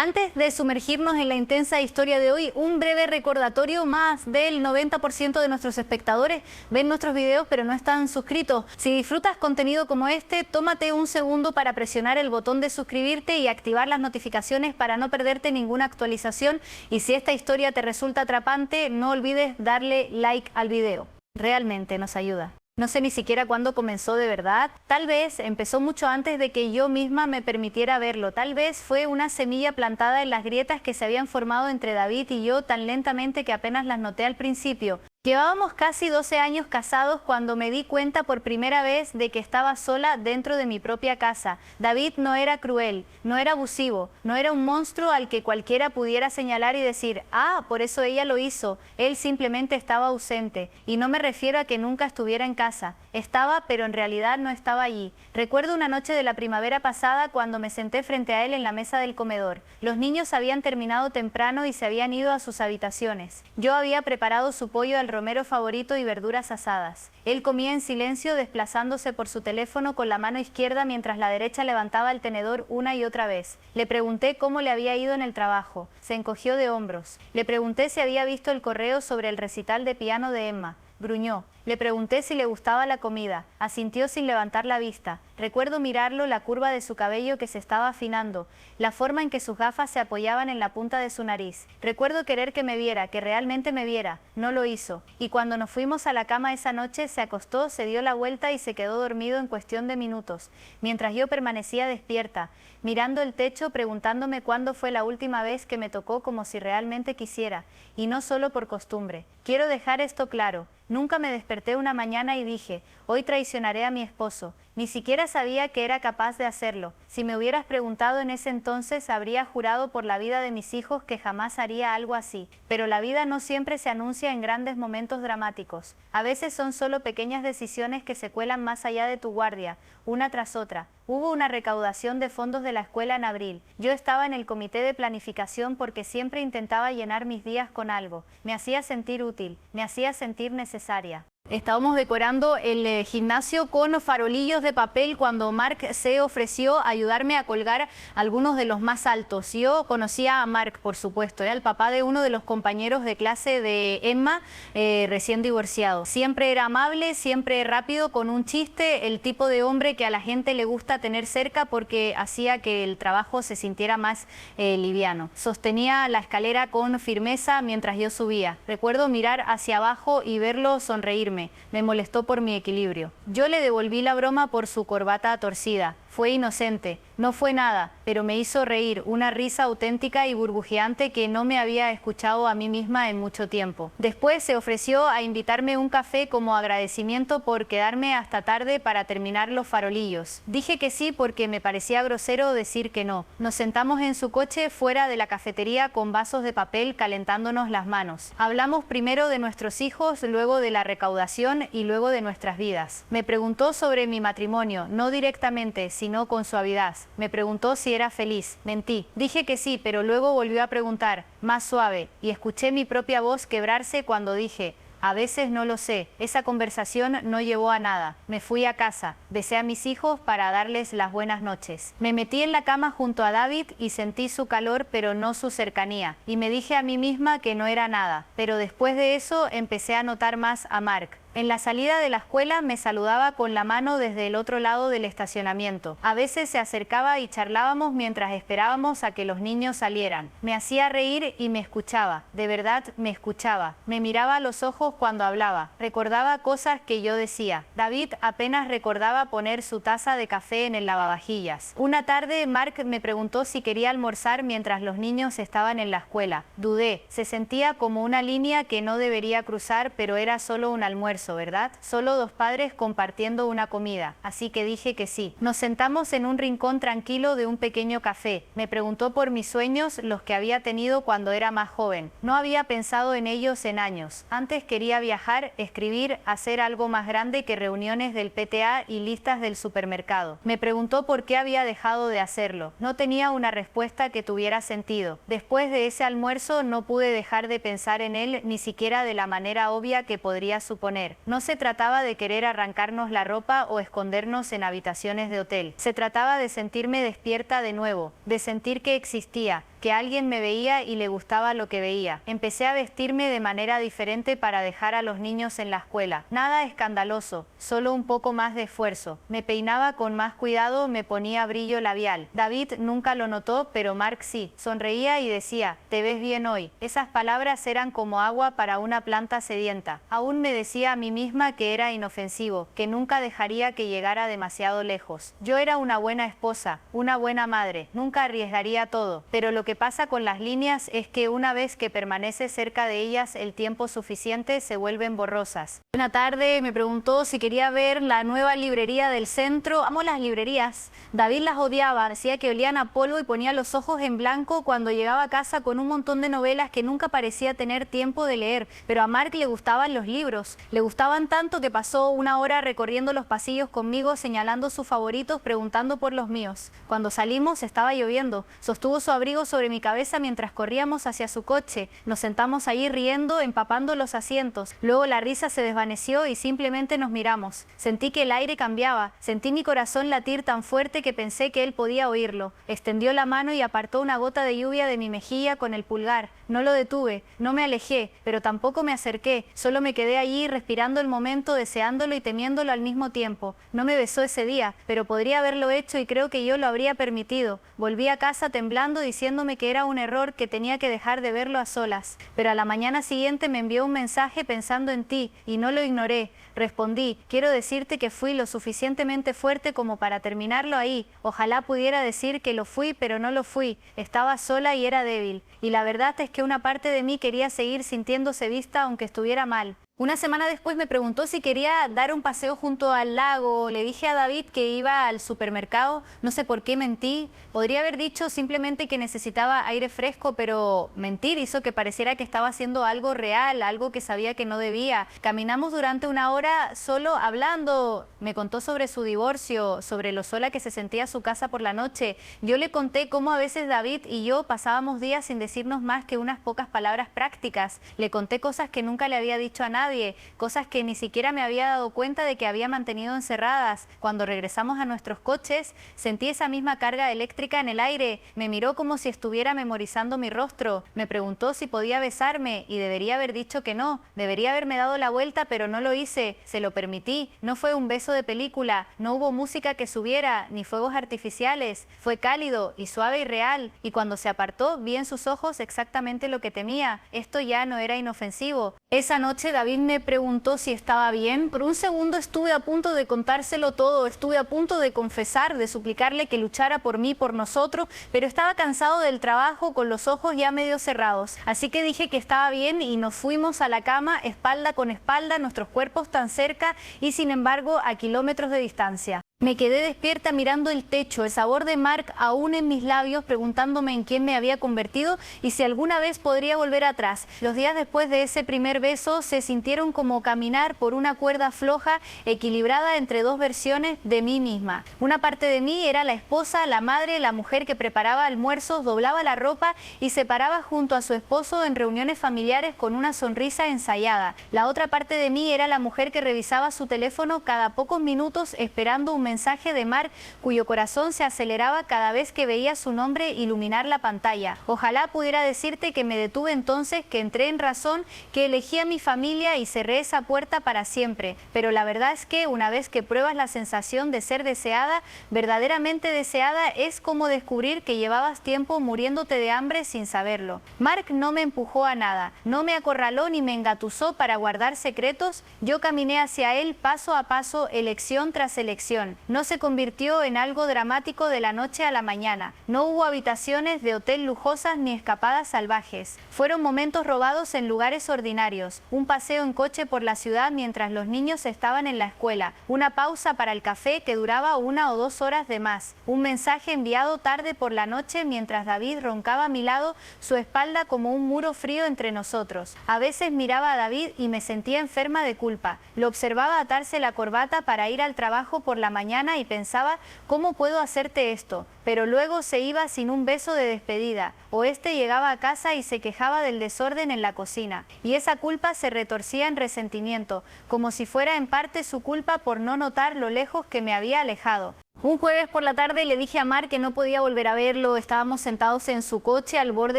Antes de sumergirnos en la intensa historia de hoy, un breve recordatorio: más del 90% de nuestros espectadores ven nuestros videos pero no están suscritos. Si disfrutas contenido como este, tómate un segundo para presionar el botón de suscribirte y activar las notificaciones para no perderte ninguna actualización. Y si esta historia te resulta atrapante, no olvides darle like al video. Realmente nos ayuda. No sé ni siquiera cuándo comenzó de verdad. Tal vez empezó mucho antes de que yo misma me permitiera verlo. Tal vez fue una semilla plantada en las grietas que se habían formado entre David y yo tan lentamente que apenas las noté al principio. Llevábamos casi 12 años casados cuando me di cuenta por primera vez de que estaba sola dentro de mi propia casa. David no era cruel, no era abusivo, no era un monstruo al que cualquiera pudiera señalar y decir: ah, por eso ella lo hizo. Él simplemente estaba ausente. Y no me refiero a que nunca estuviera en casa. Estaba, pero en realidad no estaba allí. Recuerdo una noche de la primavera pasada cuando me senté frente a él en la mesa del comedor. Los niños habían terminado temprano y se habían ido a sus habitaciones. Yo había preparado su pollo al romero favorito y verduras asadas. Él comía en silencio, desplazándose por su teléfono con la mano izquierda mientras la derecha levantaba el tenedor una y otra vez. Le pregunté cómo le había ido en el trabajo. Se encogió de hombros. Le pregunté si había visto el correo sobre el recital de piano de Emma. Gruñó. Le pregunté si le gustaba la comida. Asintió sin levantar la vista. Recuerdo mirarlo, la curva de su cabello que se estaba afinando, la forma en que sus gafas se apoyaban en la punta de su nariz. Recuerdo querer que me viera, que realmente me viera. No lo hizo. Y cuando nos fuimos a la cama esa noche, se acostó, se dio la vuelta y se quedó dormido en cuestión de minutos, mientras yo permanecía despierta, mirando el techo, preguntándome cuándo fue la última vez que me tocó como si realmente quisiera, y no solo por costumbre. Quiero dejar esto claro. Nunca me desperté una mañana y dije: hoy traicionaré a mi esposo. Ni siquiera sabía que era capaz de hacerlo. Si me hubieras preguntado en ese entonces, habría jurado por la vida de mis hijos que jamás haría algo así. Pero la vida no siempre se anuncia en grandes momentos dramáticos. A veces son solo pequeñas decisiones que se cuelan más allá de tu guardia, una tras otra. Hubo una recaudación de fondos de la escuela en abril. Yo estaba en el comité de planificación porque siempre intentaba llenar mis días con algo. Me hacía sentir útil, me hacía sentir necesaria. Estábamos decorando el gimnasio con farolillos de papel cuando Mark se ofreció a ayudarme a colgar algunos de los más altos. Yo conocía a Mark, por supuesto, era el papá de uno de los compañeros de clase de Emma, recién divorciado. Siempre era amable, siempre rápido, con un chiste, el tipo de hombre que a la gente le gusta tener cerca porque hacía que el trabajo se sintiera más liviano. Sostenía la escalera con firmeza mientras yo subía. Recuerdo mirar hacia abajo y verlo sonreírme. Me molestó por mi equilibrio. Yo le devolví la broma por su corbata torcida. Fue inocente, no fue nada, pero me hizo reír, una risa auténtica y burbujeante que no me había escuchado a mí misma en mucho tiempo. Después se ofreció a invitarme un café como agradecimiento por quedarme hasta tarde para terminar los farolillos. Dije que sí porque me parecía grosero decir que no. Nos sentamos en su coche fuera de la cafetería con vasos de papel calentándonos las manos. Hablamos primero de nuestros hijos, luego de la recaudación y luego de nuestras vidas. Me preguntó sobre mi matrimonio, no directamente, sino con suavidad. Me preguntó si era feliz. Mentí. Dije que sí, pero luego volvió a preguntar, más suave, y escuché mi propia voz quebrarse cuando dije: a veces no lo sé. Esa conversación no llevó a nada. Me fui a casa, besé a mis hijos para darles las buenas noches. Me metí en la cama junto a David y sentí su calor pero no su cercanía. Y me dije a mí misma que no era nada. Pero después de eso empecé a notar más a Mark. En la salida de la escuela me saludaba con la mano desde el otro lado del estacionamiento. A veces se acercaba y charlábamos mientras esperábamos a que los niños salieran. Me hacía reír y me escuchaba. De verdad me escuchaba. Me miraba a los ojos cuando hablaba. Recordaba cosas que yo decía. David apenas recordaba poner su taza de café en el lavavajillas. Una tarde Mark me preguntó si quería almorzar mientras los niños estaban en la escuela. Dudé. Se sentía como una línea que no debería cruzar, pero era solo un almuerzo, ¿verdad? Solo dos padres compartiendo una comida, así que dije que sí. Nos sentamos en un rincón tranquilo de un pequeño café. Me preguntó por mis sueños, los que había tenido cuando era más joven. No había pensado en ellos en años. Antes quería viajar, escribir, hacer algo más grande que reuniones del PTA y listas del supermercado. Me preguntó por qué había dejado de hacerlo. No tenía una respuesta que tuviera sentido. Después de ese almuerzo no pude dejar de pensar en él, ni siquiera de la manera obvia que podría suponer. No se trataba de querer arrancarnos la ropa o escondernos en habitaciones de hotel. Se trataba de sentirme despierta de nuevo, de sentir que existía, que alguien me veía y le gustaba lo que veía. Empecé a vestirme de manera diferente para dejar a los niños en la escuela. Nada escandaloso, solo un poco más de esfuerzo. Me peinaba con más cuidado, me ponía brillo labial. David nunca lo notó, pero Mark sí. Sonreía y decía, te ves bien hoy. Esas palabras eran como agua para una planta sedienta. Aún me decía a mí misma que era inofensivo, que nunca dejaría que llegara demasiado lejos. Yo era una buena esposa, una buena madre, nunca arriesgaría todo, pero lo que pasa con las líneas es que una vez que permaneces cerca de ellas el tiempo suficiente se vuelven borrosas. Una tarde me preguntó si quería ver la nueva librería del centro. Amo las librerías. David las odiaba, decía que olían a polvo y ponía los ojos en blanco cuando llegaba a casa con un montón de novelas que nunca parecía tener tiempo de leer, pero a Mark le gustaban los libros. Le gustaban tanto que pasó una hora recorriendo los pasillos conmigo, señalando sus favoritos, preguntando por los míos. Cuando salimos estaba lloviendo. Sostuvo su abrigo sobre mi cabeza mientras corríamos hacia su coche. Nos sentamos ahí riendo, empapando los asientos. Luego la risa se desvaneció y simplemente nos miramos. Sentí que el aire cambiaba. Sentí mi corazón latir tan fuerte que pensé que él podía oírlo. Extendió la mano y apartó una gota de lluvia de mi mejilla con el pulgar. No lo detuve, no me alejé, pero tampoco me acerqué. Solo me quedé allí respirando el momento, deseándolo y temiéndolo al mismo tiempo. No me besó ese día, pero podría haberlo hecho y creo que yo lo habría permitido. Volví a casa temblando, diciéndome que era un error, que tenía que dejar de verlo a solas. Pero a la mañana siguiente me envió un mensaje pensando en ti y no lo ignoré. Respondí, quiero decirte que fui lo suficientemente fuerte como para terminarlo ahí. Ojalá pudiera decir que lo fui, pero no lo fui. Estaba sola y era débil. Y la verdad es que una parte de mí quería seguir sintiéndose vista aunque estuviera mal. Una semana después me preguntó si quería dar un paseo junto al lago. Le dije a David que iba al supermercado. No sé por qué mentí. Podría haber dicho simplemente que necesitaba aire fresco, pero mentir hizo que pareciera que estaba haciendo algo real, algo que sabía que no debía. Caminamos durante una hora solo hablando. Me contó sobre su divorcio, sobre lo sola que se sentía su casa por la noche. Yo le conté cómo a veces David y yo pasábamos días sin decirnos más que unas pocas palabras prácticas. Le conté cosas que nunca le había dicho a nadie, cosas que ni siquiera me había dado cuenta de que había mantenido encerradas. Cuando regresamos a nuestros coches, sentí esa misma carga eléctrica en el aire. Me miró como si estuviera memorizando mi rostro. Me preguntó si podía besarme y debería haber dicho que no. Debería haberme dado la vuelta, pero no lo hice. Se lo permití. No fue un beso de película. No hubo música que subiera, ni fuegos artificiales. Fue cálido y suave y real. Y cuando se apartó, vi en sus ojos exactamente lo que temía. Esto ya no era inofensivo. Esa noche David me preguntó si estaba bien. Por un segundo estuve a punto de contárselo todo. Estuve a punto de confesar, de suplicarle que luchara por mí, por nosotros, pero estaba cansado del trabajo, con los ojos ya medio cerrados. Así que dije que estaba bien y nos fuimos a la cama, espalda con espalda, nuestros cuerpos tan cerca y sin embargo a kilómetros de distancia. Me quedé despierta mirando el techo, el sabor de Mark aún en mis labios, preguntándome en quién me había convertido y si alguna vez podría volver atrás. Los días después de ese primer beso se sintieron como caminar por una cuerda floja, equilibrada entre dos versiones de mí misma. Una parte de mí era la esposa, la madre, la mujer que preparaba almuerzos, doblaba la ropa y se paraba junto a su esposo en reuniones familiares con una sonrisa ensayada. La otra parte de mí era la mujer que revisaba su teléfono cada pocos minutos esperando un mensaje de Mark, cuyo corazón se aceleraba cada vez que veía su nombre iluminar la pantalla. Ojalá pudiera decirte que me detuve entonces, que entré en razón, que elegí a mi familia y cerré esa puerta para siempre. Pero la verdad es que una vez que pruebas la sensación de ser deseada, verdaderamente deseada, es como descubrir que llevabas tiempo muriéndote de hambre sin saberlo. Mark no me empujó a nada, no me acorraló ni me engatusó para guardar secretos. Yo caminé hacia él paso a paso, elección tras elección. No se convirtió en algo dramático de la noche a la mañana. No hubo habitaciones de hotel lujosas ni escapadas salvajes. Fueron momentos robados en lugares ordinarios. Un paseo en coche por la ciudad mientras los niños estaban en la escuela. Una pausa para el café que duraba 1 o 2 horas de más. Un mensaje enviado tarde por la noche mientras David roncaba a mi lado, su espalda como un muro frío entre nosotros. A veces miraba a David y me sentía enferma de culpa. Lo observaba atarse la corbata para ir al trabajo por la mañana y pensaba, ¿cómo puedo hacerte esto? Pero luego se iba sin un beso de despedida, o llegaba a casa y se quejaba del desorden en la cocina, y esa culpa se retorcía en resentimiento, como si fuera en parte su culpa por no notar lo lejos que me había alejado. Un jueves por la tarde le dije a Mark que no podía volver a verlo. Estábamos sentados en su coche al borde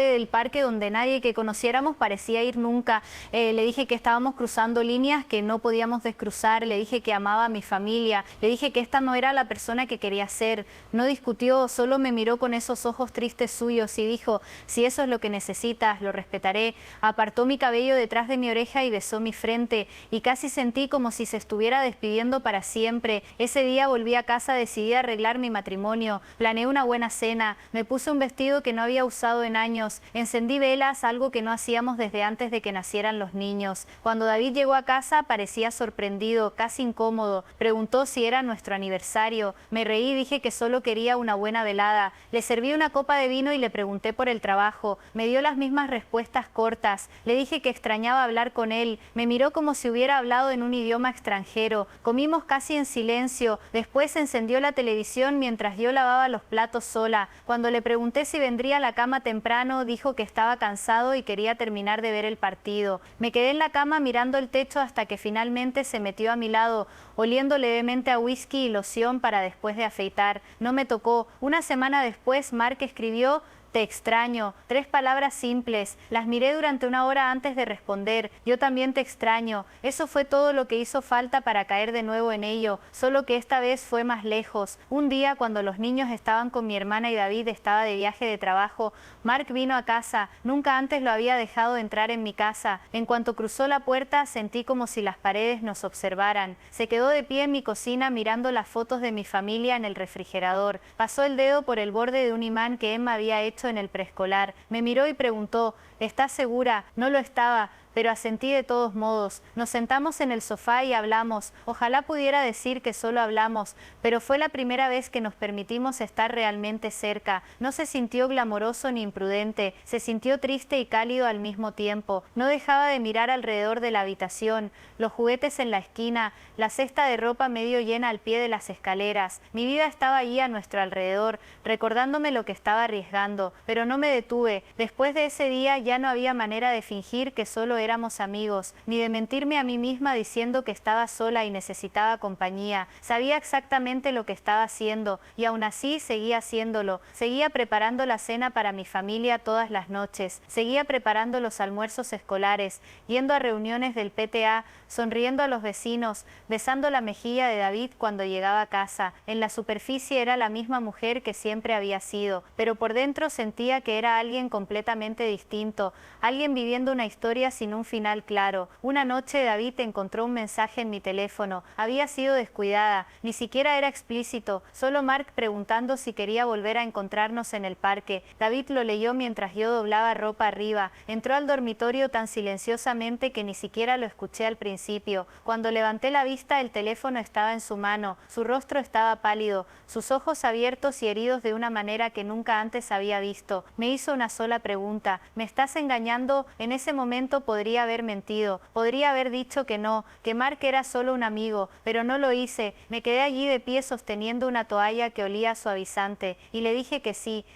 del parque donde nadie que conociéramos parecía ir nunca. Le dije que estábamos cruzando líneas que no podíamos descruzar. Le dije que amaba a mi familia. Le dije que esta no era la persona que quería ser. No discutió, solo me miró con esos ojos tristes suyos y dijo: si eso es lo que necesitas, lo respetaré. Apartó mi cabello detrás de mi oreja y besó mi frente. Y casi sentí como si se estuviera despidiendo para siempre. Ese día volví a casa decidida a arreglar mi matrimonio. Planeé una buena cena. Me puse un vestido que no había usado en años. Encendí velas, algo que no hacíamos desde antes de que nacieran los niños. Cuando David llegó a casa parecía sorprendido, casi incómodo. Preguntó si era nuestro aniversario. Me reí y dije que solo quería una buena velada. Le serví una copa de vino y le pregunté por el trabajo. Me dio las mismas respuestas cortas. Le dije que extrañaba hablar con él. Me miró como si hubiera hablado en un idioma extranjero. Comimos casi en silencio. Después encendió la televisión mientras yo lavaba los platos sola. Cuando le pregunté si vendría a la cama temprano, dijo que estaba cansado y quería terminar de ver el partido. Me quedé en la cama mirando el techo hasta que finalmente se metió a mi lado, oliendo levemente a whisky y loción para después de afeitar. No me tocó. Una semana después, Mark escribió: te extraño. 3 palabras simples. Las miré durante una hora antes de responder. Yo también te extraño. Eso fue todo lo que hizo falta para caer de nuevo en ello, solo que esta vez fue más lejos. Un día, cuando los niños estaban con mi hermana y David estaba de viaje de trabajo, Mark vino a casa. Nunca antes lo había dejado entrar en mi casa. En cuanto cruzó la puerta, sentí como si las paredes nos observaran. Se quedó de pie en mi cocina mirando las fotos de mi familia en el refrigerador. Pasó el dedo por el borde de un imán que Emma había hecho en el preescolar. Me miró y preguntó: ¿estás segura? No lo estaba, pero asentí de todos modos. Nos sentamos en el sofá y hablamos. Ojalá pudiera decir que solo hablamos, pero fue la primera vez que nos permitimos estar realmente cerca. No se sintió glamoroso ni imprudente, se sintió triste y cálido al mismo tiempo. No dejaba de mirar alrededor de la habitación, los juguetes en la esquina, la cesta de ropa medio llena al pie de las escaleras. Mi vida estaba allí a nuestro alrededor, recordándome lo que estaba arriesgando, pero no me detuve. Después de ese día ya no había manera de fingir que solo éramos amigos, ni de mentirme a mí misma diciendo que estaba sola y necesitaba compañía. Sabía exactamente lo que estaba haciendo y aún así seguía haciéndolo. Seguía preparando la cena para mi familia todas las noches. Seguía preparando los almuerzos escolares, yendo a reuniones del PTA, sonriendo a los vecinos, besando la mejilla de David cuando llegaba a casa. En la superficie era la misma mujer que siempre había sido, pero por dentro sentía que era alguien completamente distinto, alguien viviendo una historia sin un final claro. Una noche David encontró un mensaje en mi teléfono. Había sido descuidada, ni siquiera era explícito, solo Mark preguntando si quería volver a encontrarnos en el parque. David lo leyó mientras yo doblaba ropa arriba. Entró al dormitorio tan silenciosamente que ni siquiera lo escuché al principio. Cuando levanté la vista, el teléfono estaba en su mano. Su rostro estaba pálido, sus ojos abiertos y heridos de una manera que nunca antes había visto. Me hizo una sola pregunta: ¿me estás engañando? En ese momento podría haber mentido, podría haber dicho que no, que Mark era solo un amigo, pero no lo hice. Me quedé allí de pie sosteniendo una toalla que olía a suavizante y le dije que sí,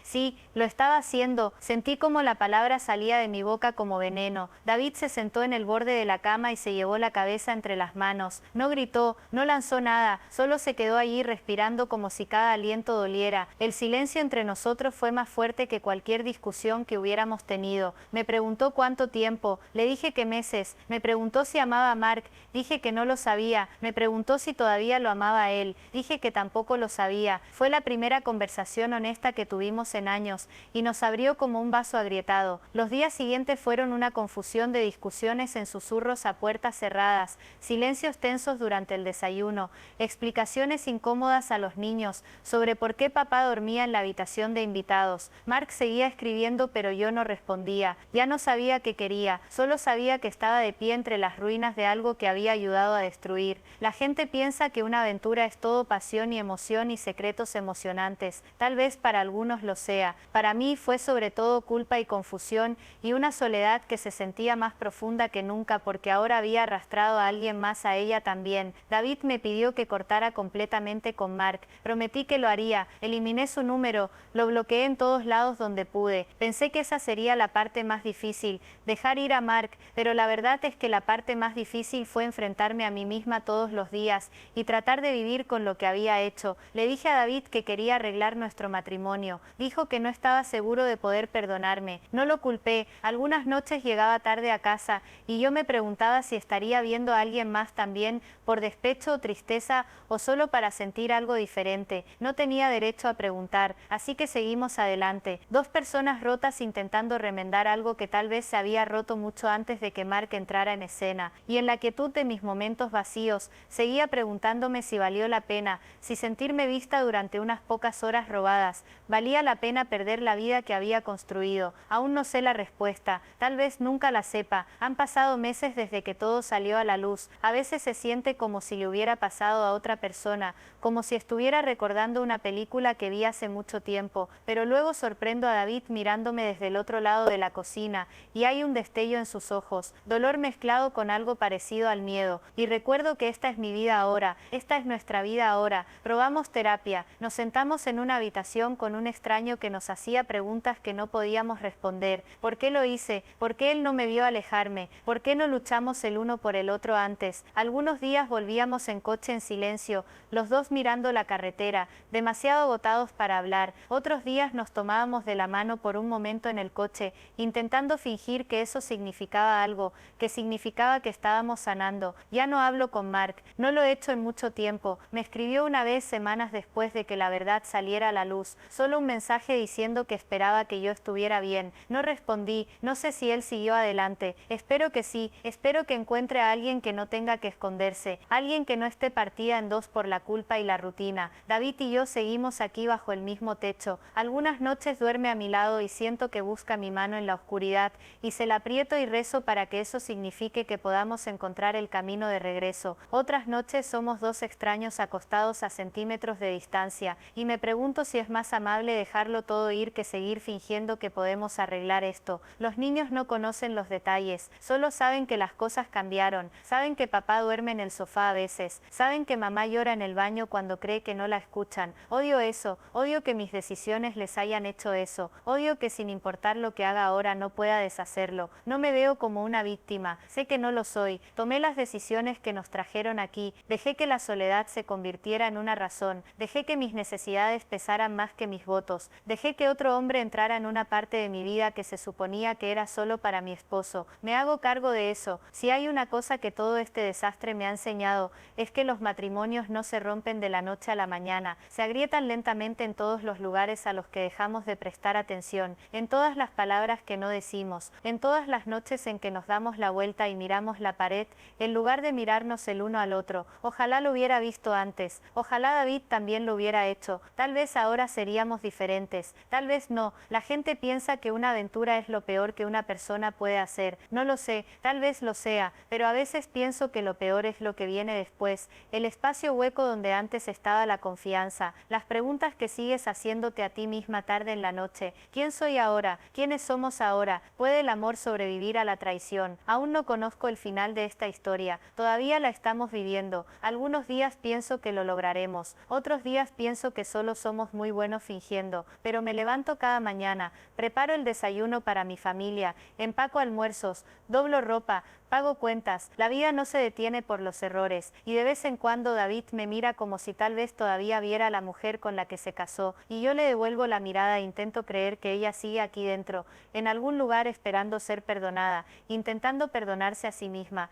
lo estaba haciendo. Sentí como la palabra salía de mi boca como veneno. David se sentó en el borde de la cama y se llevó la cabeza entre las manos. No gritó, no lanzó nada, solo se quedó allí respirando como si cada aliento doliera. El silencio entre nosotros fue más fuerte que cualquier discusión que hubiéramos tenido. Me preguntó cuánto tiempo, le dije que meses. Me preguntó si amaba a Mark, dije que no lo sabía. Me preguntó si todavía lo amaba a él, dije que tampoco lo sabía. Fue la primera conversación honesta que tuvimos en años y nos abrió como un vaso agrietado. Los días siguientes fueron una confusión de discusiones en susurros a puertas cerradas, silencios tensos durante el desayuno, explicaciones incómodas a los niños sobre por qué papá dormía en la habitación de invitados. Mark seguía escribiendo, pero yo no respondía. Ya no sabía qué quería, solo sabía que estaba de pie entre las ruinas de algo que había ayudado a destruir. La gente piensa que una aventura es todo pasión y emoción y secretos emocionantes. Tal vez para algunos lo sea. Para mí fue sobre todo culpa y confusión y una soledad que se sentía más profunda que nunca porque ahora había arrastrado a alguien más a ella también. David me pidió que cortara completamente con Mark. Prometí que lo haría. Eliminé su número, lo bloqueé en todos lados donde pude. Pensé que esa sería la parte más difícil, dejar ir a Mark, Mark, pero la verdad es que la parte más difícil fue enfrentarme a mí misma todos los días y tratar de vivir con lo que había hecho. Le dije a David que quería arreglar nuestro matrimonio. Dijo que no estaba seguro de poder perdonarme. No lo culpé. Algunas noches llegaba tarde a casa y yo me preguntaba si estaría viendo a alguien más también, por despecho o tristeza o solo para sentir algo diferente. No tenía derecho a preguntar, así que seguimos adelante. Dos personas rotas intentando remendar algo que tal vez se había roto mucho antes de que Mark entrara en escena. Y en la quietud de mis momentos vacíos, seguía preguntándome si valió la pena, si sentirme vista durante unas pocas horas robadas, valía la pena perder la vida que había construido. Aún no sé la respuesta, tal vez nunca la sepa. Han pasado meses desde que todo salió a la luz. A veces se siente como si le hubiera pasado a otra persona, como si estuviera recordando una película que vi hace mucho tiempo, pero luego sorprendo a David mirándome desde el otro lado de la cocina, y hay un destello en sus ojos, dolor mezclado con algo parecido al miedo, y recuerdo que esta es mi vida ahora, esta es nuestra vida ahora. Probamos terapia, nos sentamos en una habitación con un extraño que nos hacía preguntas que no podíamos responder. ¿Por qué lo hice? ¿Por qué él no me vio alejarme? ¿Por qué no luchamos el uno por el otro antes? Algunos días volvíamos en coche en silencio, los dos mirando la carretera, demasiado agotados para hablar. Otros días nos tomábamos de la mano por un momento en el coche, intentando fingir que eso significaba algo, que significaba que estábamos sanando. Ya no hablo con Mark, no lo he hecho en mucho tiempo. Me escribió una vez semanas después de que la verdad saliera a la luz, solo un mensaje diciendo que esperaba que yo estuviera bien. No respondí, no sé si él siguió adelante. Espero que sí, espero que encuentre a alguien que no tenga que esconderse, alguien que no esté partida en dos por la culpa y la rutina. David y yo seguimos aquí bajo el mismo techo. Algunas noches duerme a mi lado y siento que busca mi mano en la oscuridad, y se la aprieto y rezo para que eso signifique que podamos encontrar el camino de regreso. Otras noches somos dos extraños acostados a centímetros de distancia, y me pregunto si es más amable dejarlo todo ir que seguir fingiendo que podemos arreglar esto. Los niños no conocen los detalles, solo saben que las cosas cambiaron, saben que papá duerme en el sofá a veces, saben que mamá llora en el baño cuando cree que no la escuchan. Odio eso, odio que mis decisiones les hayan hecho eso, odio que sin importar lo que haga ahora no pueda deshacerlo. No me veo como una víctima, sé que no lo soy, tomé las decisiones que nos trajeron aquí, dejé que la soledad se convirtiera en una razón, dejé que mis necesidades pesaran más que mis votos, dejé que otro hombre entrara en una parte de mi vida que se suponía que era solo para mi esposo. Me hago cargo de eso. Si hay una cosa que todo este desastre me ha enseñado, es que los matrimonios no se rompen de la noche a la mañana, se agrietan lentamente en todos los lugares a los que dejamos de prestar atención, en todas las palabras que no decimos, en todas las noches en que nos damos la vuelta y miramos la pared, en lugar de mirarnos el uno al otro. Ojalá lo hubiera visto antes, ojalá David también lo hubiera hecho, tal vez ahora seríamos diferentes, tal vez no. La gente piensa que una aventura es lo peor que una persona puede hacer, no lo sé, tal vez lo sea, pero a veces pienso que lo peor es lo que viene después, el espacio hueco donde antes estaba la confianza, las preguntas que sigues haciéndote a ti misma tarde en la noche. ¿Quién soy ahora? ¿Quiénes somos ahora? ¿Puede el amor sobrevivir a la traición? Aún no conozco el final de esta historia, todavía la estamos viviendo. Algunos días pienso que lo lograremos, otros días pienso que solo somos muy buenos fingiendo, pero me levanto cada mañana, preparo el desayuno para mi familia, empaco almuerzos, doblo ropa, pago cuentas. La vida no se detiene por los errores, y de vez en cuando David me mira como si tal vez todavía viera a la mujer con la que se casó, y yo le devuelvo la mirada e intento creer que ella sigue aquí dentro, en algún lugar esperando ser perdonada, intentando perdonarse a sí misma.